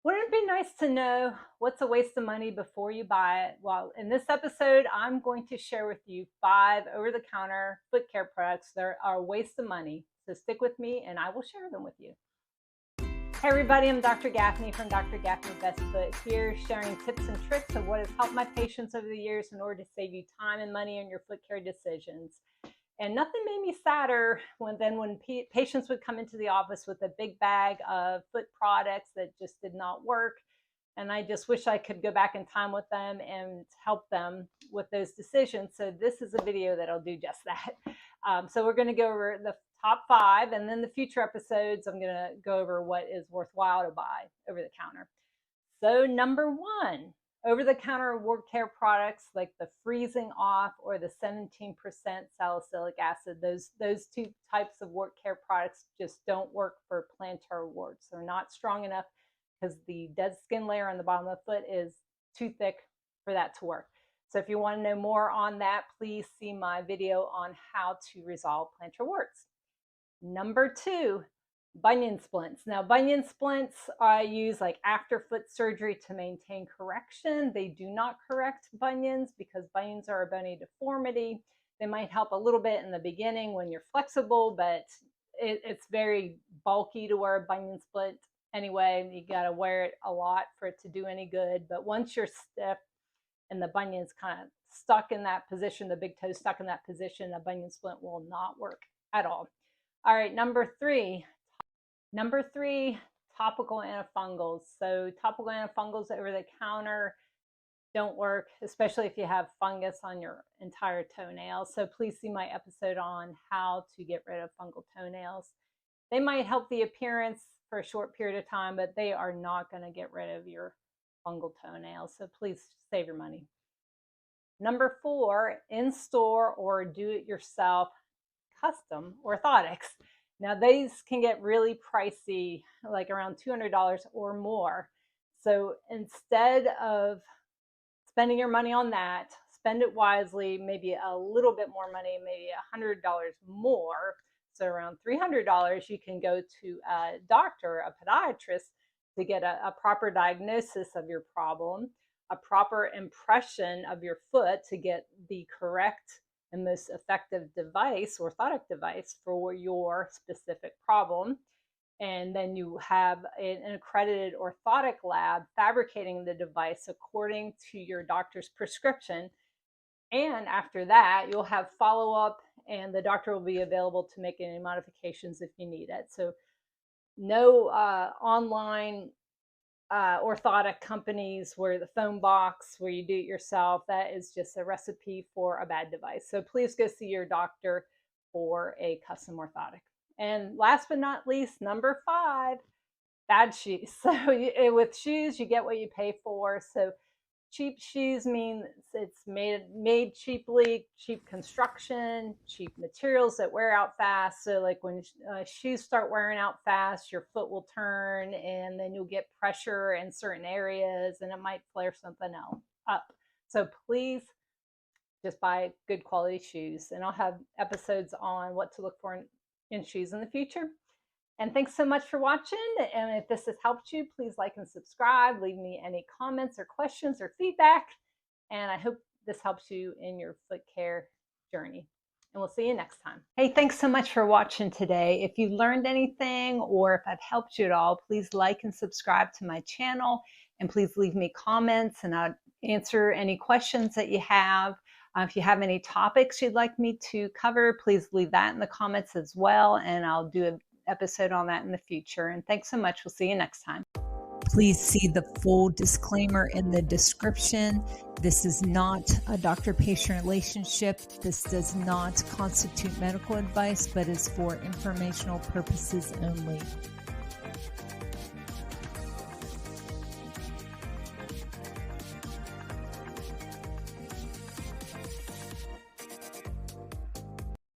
Wouldn't it be nice to know what's a waste of money before you buy it? Well, in this episode, I'm going to share with you 5 over-the-counter foot care products that are a waste of money. So stick with me and I will share them with you. Hey everybody, I'm Dr. Gaffney from Dr. Gaffney Best Foot here, sharing tips and tricks of what has helped my patients over the years in order to save you time and money on your foot care decisions. And nothing made me sadder than when patients would come into the office with a big bag of foot products that just did not work. And I just wish I could go back in time with them and help them with those decisions. So this is a video that'll do just that. So we're going to go over the top 5, and then the future episodes, I'm going to go over what is worthwhile to buy over the counter. So number 1. Over-the-counter wart care products like the freezing off or the 17% salicylic acid. Those 2 types of wart care products just don't work for plantar warts. They're not strong enough because the dead skin layer on the bottom of the foot is too thick for that to work. So if you want to know more on that, please see my video on how to resolve plantar warts. Number 2. Bunion splints. Now, bunion splints I use like after foot surgery to maintain correction. They do not correct bunions because bunions are a bony deformity. They might help a little bit in the beginning when you're flexible, but it's very bulky to wear a bunion splint anyway. You got to wear it a lot for it to do any good. But once you're stiff and the bunion's kind of stuck in that position, the big toe stuck in that position, a bunion splint will not work at all. All right, number 3, topical antifungals. So topical antifungals over the counter don't work, especially if you have fungus on your entire toenail. So please see my episode on how to get rid of fungal toenails. They might help the appearance for a short period of time, but they are not going to get rid of your fungal toenails. So please save your money. Number 4, in-store or do-it-yourself custom orthotics. Now, these can get really pricey, like around $200 or more. So instead of spending your money on that, spend it wisely, maybe a little bit more money, maybe $100 more. So around $300, you can go to a doctor, a podiatrist, to get a proper diagnosis of your problem, a proper impression of your foot to get the correct and most effective device, orthotic device for your specific problem. And then you have an accredited orthotic lab fabricating the device according to your doctor's prescription. And after that, you'll have follow-up and the doctor will be available to make any modifications if you need it. So no online orthotic companies where the foam box where you do it yourself, that is just a recipe for a bad device. So please go see your doctor for a custom orthotic. And last but not least, number 5, bad shoes. So with shoes, you get what you pay for. So cheap shoes mean it's made cheaply, cheap construction, cheap materials that wear out fast. So like when shoes start wearing out fast, your foot will turn and then you'll get pressure in certain areas and it might flare something else up. So please just buy good quality shoes. And I'll have episodes on what to look for in shoes in the future. And thanks so much for watching. And if this has helped you, please like and subscribe. Leave me any comments or questions or feedback. And I hope this helps you in your foot care journey. And we'll see you next time. Hey, thanks so much for watching today. If you learned anything or if I've helped you at all, please like and subscribe to my channel. And please leave me comments and I'll answer any questions that you have. If you have any topics you'd like me to cover, please leave that in the comments as well. And I'll do an episode on that in the future. And thanks so much. We'll see you next time. Please see the full disclaimer in the description. This is not a doctor-patient relationship. This does not constitute medical advice, but is for informational purposes only.